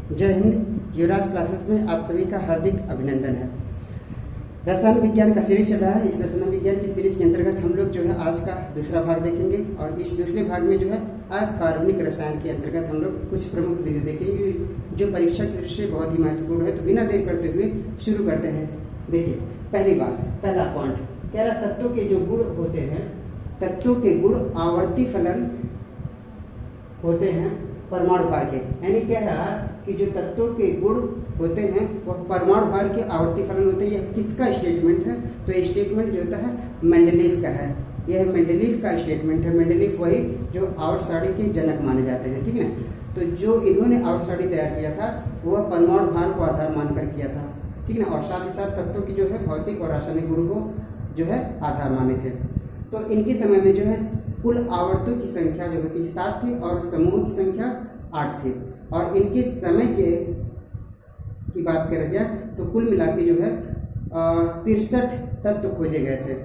जय हिंद। युवराज क्लासेस में आप सभी का हार्दिक अभिनंदन है। रसायन विज्ञान का सीरीज चल रहा है। इस रसायन विज्ञान की सीरीज के अंतर्गत हम लोग जो है आज का दूसरा भाग देखेंगे और इस दूसरे भाग में जो है अकार्बनिक रसायन के अंतर्गत हम लोग कुछ प्रमुख बिंदु देखेंगे जो परीक्षा की दृष्टि से बहुत ही महत्वपूर्ण है। तो बिना देर करते हुए शुरू करते हैं। देखिए, पहली बात, पहला पॉइंट कह रहा तत्वों के जो गुण होते हैं, तत्वों के गुण आवर्ती फलन होते हैं परमाणु भार के। यानी कह रहा कि जो तत्वों के गुण होते हैं वह परमाणु भार के आवर्ती फलन होते हैं। यह किसका स्टेटमेंट है? तो ये स्टेटमेंट जो होता है मेंडलीव का है। यह मेंडलीव का स्टेटमेंट है। मेंडलीव वही जो आवर्त सारणी के जनक माने जाते हैं, ठीक है। तो जो इन्होंने आवर्त सारणी तैयार किया था वह परमाणु भार को आधार मानकर किया था, ठीक है ना। और साथ ही साथ तत्वों की जो है भौतिक और रासायनिक गुण को जो है आधार माने थे। तो इनके समय में जो है कुल आवर्तों की संख्या जो होती है 7 थी और समूहों की संख्या 8 थी। और इनके समय की बात करें जाए तो कुल मिला के जो है 63 तत्व खोजे गए थे,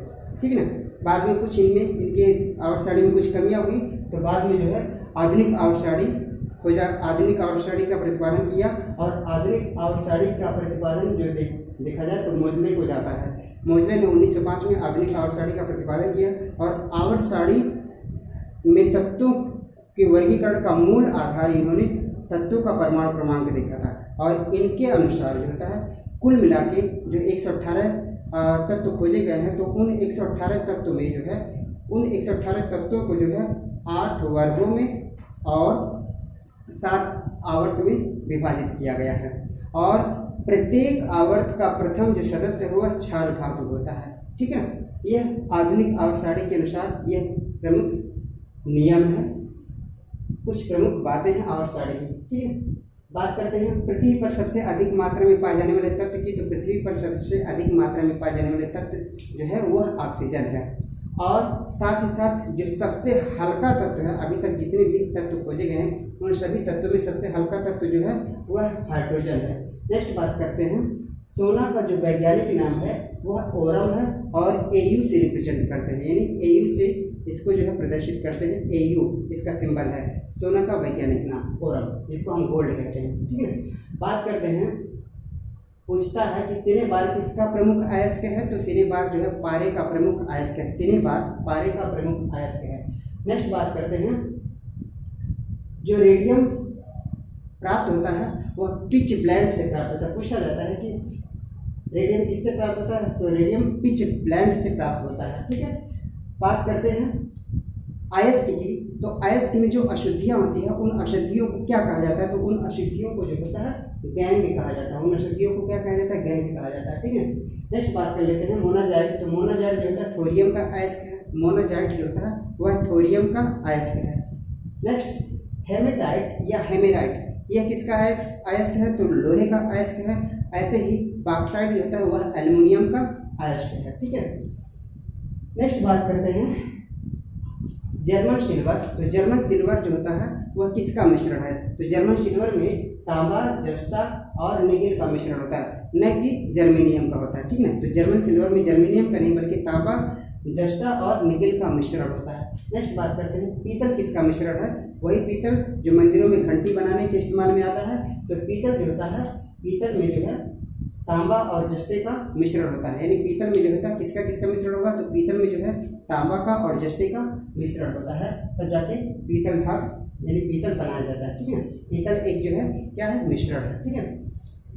ठीक है ना। बाद में कुछ इनमें इनके आवर्त सारणी में कुछ कमियां हुई तो बाद में जो है आधुनिक आवर्त सारणी खोजा, आधुनिक आवर्त सारणी का प्रतिपादन किया। और आधुनिक आवर्त सारणी का प्रतिपादन जो देखा जाए तो मोजले को जाता है। मोजले ने 1905 में आधुनिक आवर्त सारणी का प्रतिपादन किया और आवर्त सारणी में तत्वों के वर्गीकरण का मूल आधार इन्होंने तत्वों का परमाणु क्रमांक देखा था। और इनके अनुसार जो होता है कुल मिला के जो 118 तत्व खोजे गए हैं, तो उन 118 तत्व में जो है उन 118 तत्वों को जो है 8 वर्गों में और 7 आवर्त में विभाजित किया गया है। और प्रत्येक आवर्त का प्रथम जो सदस्य है वह क्षार धातु होता है, ठीक है। यह आधुनिक आवर्त सारणी के अनुसार यह प्रमुख नियम है। कुछ प्रमुख बातें हैं आवर्त सारणी की, ठीक है। बात करते हैं पृथ्वी पर सबसे अधिक मात्रा में पाए जाने वाले तत्व की। तो पृथ्वी पर सबसे अधिक मात्रा में पाए जाने वाले तत्व जो है वह ऑक्सीजन है। और साथ ही साथ जो सबसे हल्का तत्व है, अभी तक जितने भी तत्व खोजे गए हैं उन सभी तत्वों में सबसे हल्का तत्व जो है वह हाइड्रोजन है। नेक्स्ट बात करते हैं, सोना का जो वैज्ञानिक नाम है वह ओरम है और AU से रिप्रेजेंट करते हैं, यानी AU से इसको जो है प्रदर्शित करते हैं। AU इसका सिंबल है। सोना का वैज्ञानिक नाम ओरम, जिसको हम गोल्ड कहते हैं, ठीक है। बात करते हैं, पूछता है कि सिनेबार किसका प्रमुख अयस्क है? तो सिनेबार जो है पारे का प्रमुख अयस्क है। सिनेबार पारे का प्रमुख अयस्क है। नेक्स्ट बात करते हैं, जो रेडियम प्राप्त होता है वह पिच ब्लेंड से प्राप्त होता है। पूछा जाता है कि रेडियम किससे प्राप्त होता है? तो रेडियम पिच ब्लेंड से प्राप्त होता है, ठीक है। बात करते हैं अयस्क की। तो अयस्क में जो अशुद्धियाँ होती है उन अशुद्धियों को क्या कहा जाता है? तो उन अशुद्धियों को जो होता है गैंग कहा जाता है। उन अशुद्धियों को क्या कहा जाता है? गैंग कहा जाता है, ठीक है। नेक्स्ट बात कर लेते हैं मोनाजाइट। तो मोनाजाइट जो होता है थोरियम का अयस्क है। मोनाजाइट जो होता है वह थोरियम का अयस्क है। नेक्स्ट हेमेटाइट या हेमेराइट, यह किसका अयस्क है? तो लोहे का अयस्क है। ऐसे ही बॉक्साइट जो होता है वह एल्युमिनियम का अयस्क है, ठीक है। नेक्स्ट बात करते हैं जर्मन सिल्वर। तो जर्मन सिल्वर जो होता है वह किसका मिश्रण है? तो जर्मन सिल्वर में तांबा, जस्ता और निकेल का मिश्रण होता है, न कि जर्मेनियम का होता है, ठीक है। तो जर्मन सिल्वर में जर्मेनियम का नहीं बल्कि तांबा, जस्ता और निकेल का मिश्रण होता है। नेक्स्ट बात करते हैं पीतल किसका मिश्रण है? वही पीतल जो मंदिरों में घंटी बनाने के इस्तेमाल में आता है। तो पीतल जो होता है, पीतल में जो है तांबा और जस्ते का मिश्रण होता है। यानी पीतल में जो होता है किसका किसका मिश्रण होगा? तो पीतल में जो है तांबा का और जस्ते का मिश्रण होता है, तब जाके पीतल धातु यानी पीतल बनाया जाता है, ठीक है। पीतल एक जो है क्या है? मिश्रण है, ठीक है।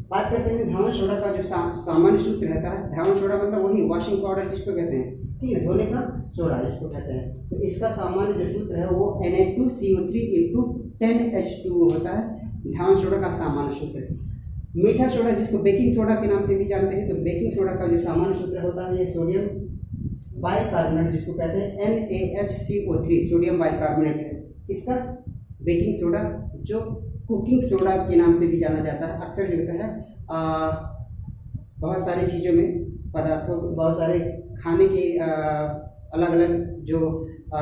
बात करते हैं धावन सोडा का जो सामान्य सूत्र रहता है। धावन सोडा मतलब वही वॉशिंग पाउडर जिसको कहते हैं, ठीक है, धोने का सोडा जिसको कहते हैं। तो इसका सामान्य जो सूत्र है वो Na2CO3 × 10H2O होता है धावन सोडा का सामान्य सूत्र। मीठा सोडा जिसको बेकिंग सोडा के नाम से भी जानते हैं, तो बेकिंग सोडा का जो सामान्य सूत्र होता है ये सोडियम बाइकार्बोनेट जिसको कहते हैं NaHCO3 सोडियम बाइकार्बोनेट है। किसका? बेकिंग सोडा, जो कुकिंग सोडा के नाम से भी जाना जाता है। अक्सर जो होता है बहुत सारी चीज़ों में पदार्थों, बहुत सारे खाने के अलग अलग जो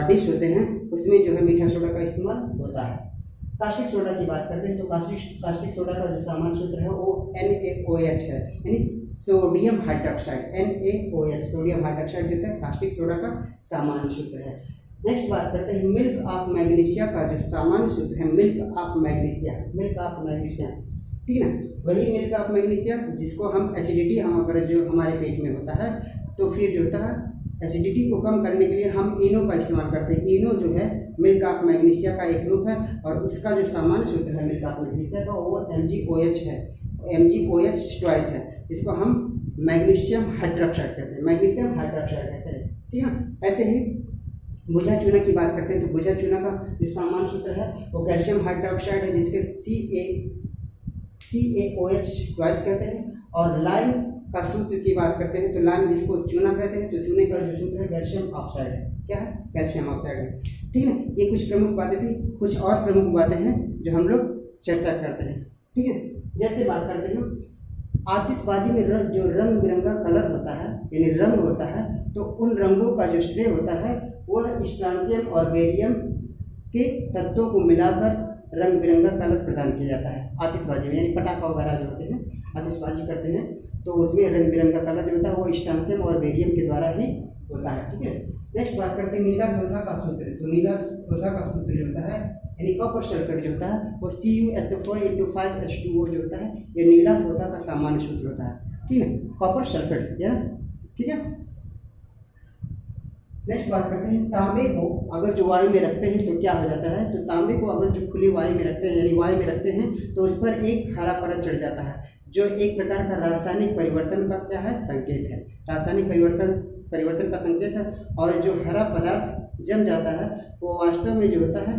डिश होते हैं उसमें जो है मीठा सोडा का इस्तेमाल होता है। कास्टिक सोडा की बात करते हैं तो कास्टिक सोडा का जो सामान्य सूत्र है वो NaOH है, यानी sodium hydroxide. NaOH sodium hydroxide जो है कास्टिक सोडा का सामान्य सूत्र है। नेक्स्ट बात करते हैं मिल्क ऑफ मैग्नीशिया का जो सामान्य सूत्र है, मिल्क ऑफ मैग्नीशिया। ठीक है ना। वही मिल्क ऑफ मैग्नीशिया जिसको हम एसिडिटी हम अगर जो हमारे पेट में होता है तो फिर जो होता है एसिडिटी को कम करने के लिए हम इनो का इस्तेमाल करते हैं। इनो जो है मिल्क ऑफ मैग्नीशिया का एक रूप है और उसका जो सामान्य सूत्र है मिल्क ऑफ मैग्नीशिया का वो MgOH है, MgOH ट्वाइस है। इसको हम मैग्नीशियम हाइड्रोक्साइड कहते हैं, मैग्नीशियम हाइड्रोक्साइड कहते हैं, ठीक है ना। ऐसे ही बुझा चूना की बात करते हैं तो बुझा चूना का जो सामान्य सूत्र है वो कैल्शियम हाइड्रोक्साइड है जिसके CaOH ट्वाइस कहते हैं। और लाइम का सूत्र की बात करते हैं तो लाइम जिसको चूना कहते हैं तो चूने का जो सूत्र है कैल्शियम ऑक्साइड है। क्या है? कैल्शियम ऑक्साइड है, ठीक है। ये कुछ प्रमुख बातें थी, कुछ और प्रमुख बातें हैं जो हम लोग चर्चा करते हैं, ठीक है। जैसे बात करते हैं आतिशबाजी में जो रंग बिरंगा कलर होता है यानी रंग होता है तो उन रंगों का जो श्रेय होता है वह स्ट्रांसियम और बेरियम के तत्वों को मिलाकर रंग बिरंगा कलर प्रदान किया जाता है आतिशबाजी में। यानी पटाखा वगैरह जो होते हैं आतिशबाजी करते हैं तो उसमें रंग बिरंगा कलर जो होता है वो स्ट्रांसियम और बेरियम के द्वारा ही होता है, ठीक है। नेक्स्ट बात करते हैं नीला थोथा का सूत्र। तो नीला थोथा का सूत्र जो होता है यानी कॉपर सल्फेट जो होता है वो CuSO4 5H2O जो होता है ये नीला थोथा का सामान्य सूत्र होता है, ठीक है। कॉपर सल्फेट, या ठीक है। नेक्स्ट बात करते हैं तांबे को अगर जो वायु में रखते हैं तो क्या हो जाता है। तो तांबे को अगर जो खुली वायु में रखते हैं यानी वायु में रखते हैं तो उस पर एक हरा परत चढ़ जाता है जो एक प्रकार का रासायनिक परिवर्तन का क्या है संकेत है, रासायनिक परिवर्तन का संकेत है। और जो हरा पदार्थ जम जाता है वो वास्तव में जो होता है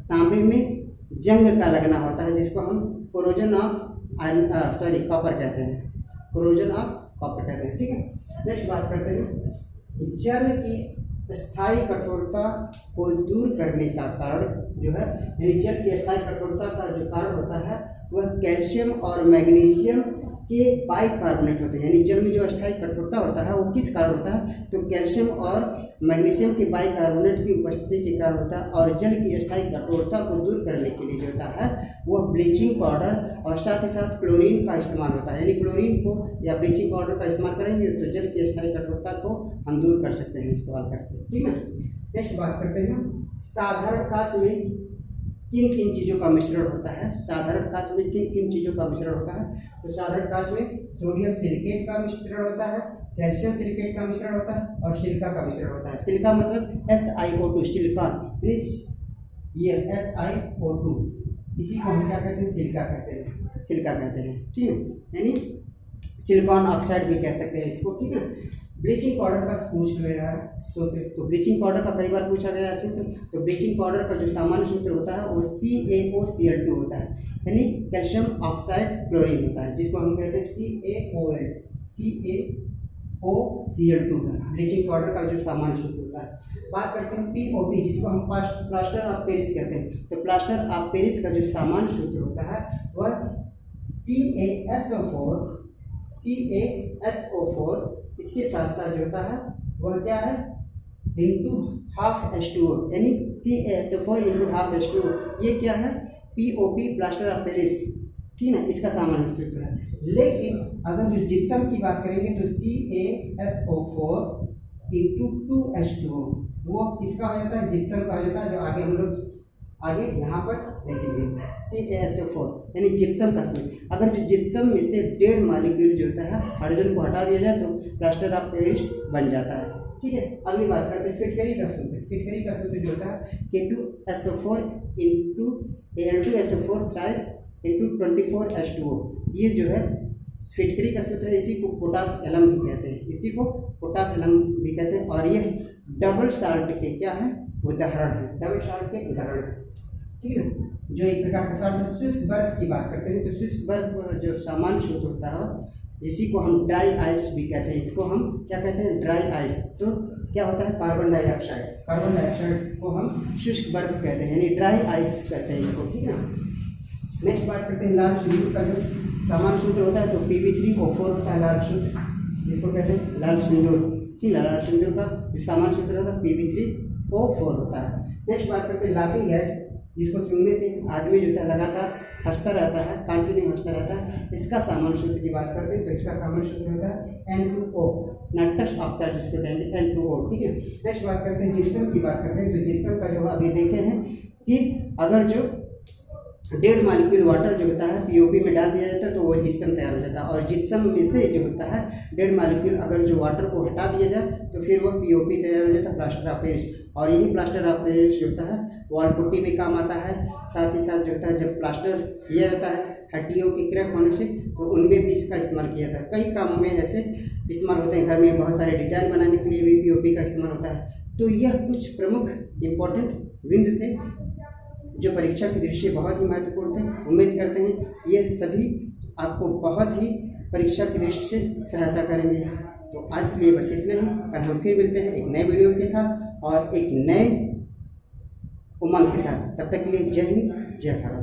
तांबे में जंग का लगना होता है जिसको हम कोरोजन ऑफ कॉपर कहते हैं, कोरोजन ऑफ कॉपर कहते हैं, ठीक है। नेक्स्ट बात करते हैं जल की स्थायी कठोरता को दूर करने का कारण जो है यानी जल की स्थायी कठोरता का जो कारण होता है वह कैल्शियम और मैग्नीशियम के बाइकार्बोनेट होते हैं। यानी जल में जो स्थायी कठोरता होता है वो किस कारण होता है तो कैल्शियम और मैग्नीशियम के बाइकार्बोनेट की उपस्थिति के कारण होता है। और जल की स्थायी कठोरता को दूर करने के लिए जो होता है वह ब्लीचिंग पाउडर और साथ ही साथ क्लोरीन का इस्तेमाल होता है। यानी क्लोरीन को या ब्लीचिंग पाउडर का इस्तेमाल करेंगे तो जल की स्थायी कठोरता को हम दूर कर सकते हैं इस्तेमाल करके, ठीक है। नेक्स्ट बात करते हैं साधारण कांच में किन किन चीज़ों का मिश्रण होता है। साधारण कांच में किन किन चीज़ों का मिश्रण होता है तो साधारण कांच में सोडियम सिलिकेट का मिश्रण होता है, कैल्शियम सिलिकेट का मिश्रण होता है और सिलिका का मिश्रण होता है। सिलिका मतलब SiO2 सिलिकॉन, ये SiO2 इसी को हम क्या कहते हैं सिलिका कहते हैं, सिलिका कहते हैं, ठीक है। यानी सिलिकॉन ऑक्साइड भी कह सकते हैं इसको, ठीक है। ब्लीचिंग पाउडर का पूछ गया सूत्र, तो ब्लीचिंग पाउडर का कई बार पूछा गया सूत्र। तो ब्लीचिंग पाउडर का जो सामान्य सूत्र होता है वो CaOCl2 होता है यानी कैल्शियम ऑक्साइड क्लोरीन होता है जिसको हम कहते हैं CaOCl2 है ब्लीचिंग पाउडर का जो सामान्य सूत्र होता है। बात करते हैं POP जिसको हम प्लास्टर ऑफ पेरिस कहते हैं। तो प्लास्टर ऑफ पेरिस का जो सामान्य सूत्र होता है वह CaSO4 इसके साथ साथ जो होता है वह क्या है इंटू हाफ H2O यानी CaSO4 इंटू हाफ H2O ये क्या है POP प्लास्टर ऑफ पेरिस, ठीक है, इसका सामान्य सूत्र है। लेकिन अगर जो जिप्सम की बात करेंगे तो CaSO4 इंटू 2H2O वो किसका हो जाता है जिप्सम का हो जाता है जो आगे हम लोग आगे यहाँ पर देखेंगे CaSO4 यानी जिप्सम का सूत्र। अगर जो जिप्सम में से 1.5 मॉलिक्यूल जो होता है हाइड्रोजन को हटा दिया जाए तो प्लास्टर ऑफ पेरिस बन जाता है, ठीक है। अगली बात करते हैं फिटकरी का सूत्र। फिटकरी का सूत्र जो होता है K2SO4 into Al2SO4 thrice into 24H2O ये जो है फिटकरी का सूत्र है। इसी को पोटास एलम भी कहते हैं, इसी को पोटास एलम भी कहते हैं। और ये डबल साल्ट के क्या है उदाहरण है, डबल साल्ट के उदाहरण है, ठीक है। जो एक प्रकार का साल्ट है। शुष्क बर्फ की बात करते हैं तो शुष्क बर्फ जो सामान्य सूत्र होता है जिसी को हम ड्राई आइस भी कहते हैं, इसको हम क्या कहते हैं ड्राई आइस। तो क्या होता है कार्बन डाइऑक्साइड, कार्बन डाइऑक्साइड को हम शुष्क बर्फ कहते हैं यानी ड्राई आइस कहते हैं इसको, ठीक है। नेक्स्ट बात करते हैं लाल सिंदूर का जो सामान्य सूत्र होता है तो Pb3O4 होता है लाल सूत्र जिसको कहते हैं लाल सिंदूर, ठीक है। लाल सिंदूर का जो सामान्य सूत्र होता है Pb3O4 होता है। नेक्स्ट बात करते हैं लाफिंग गैस जिसको सूंघने से आदमी जो होता है लगातार हंसता रहता है, कंटिन्यू हंसता रहता है। इसका सामान्य सूत्र की बात करते हैं तो इसका सामान्य सूत्र होता है N2O नाइट्रस ऑक्साइड जिसको कहेंगे N2O, ठीक है। नेक्स्ट बात करते हैं जिप्सम की बात करते हैं तो जिप्सम का जो अभी देखे हैं कि अगर जो 1.5 मॉलिक्यूल वाटर जो होता है पीओपी में डाल दिया जाता है तो वो जिप्सम तैयार हो जाता है। और जिप्सम में से जो होता है डेड मॉलिक्यूल अगर जो वाटर को हटा दिया जाए तो फिर वो पीओपी तैयार हो जाता है, प्लास्टर ऑफ पेरिस। और यही प्लास्टर ऑफ पेरिस जो होता है वॉल पुट्टी में काम आता है। साथ ही साथ जो होता है जब प्लास्टर किया जाता है हड्डियों के क्रैक होने से तो उनमें भी इसका इस्तेमाल किया जाता है। कई कामों में ऐसे इस्तेमाल होते हैं, घर में बहुत सारे डिजाइन बनाने के लिए भी पीओपी का इस्तेमाल होता है। तो यह कुछ प्रमुख इम्पोर्टेंट बिंदु थे जो परीक्षा की दृष्टि से बहुत ही महत्वपूर्ण थे। उम्मीद करते हैं यह सभी आपको बहुत ही परीक्षा की दृष्टि से सहायता करेंगे। तो आज के लिए बस इतना ही। कल हम फिर मिलते हैं एक नए वीडियो के साथ और एक नए उमंग के साथ। तब तक के लिए जय हिंद, जय भारत।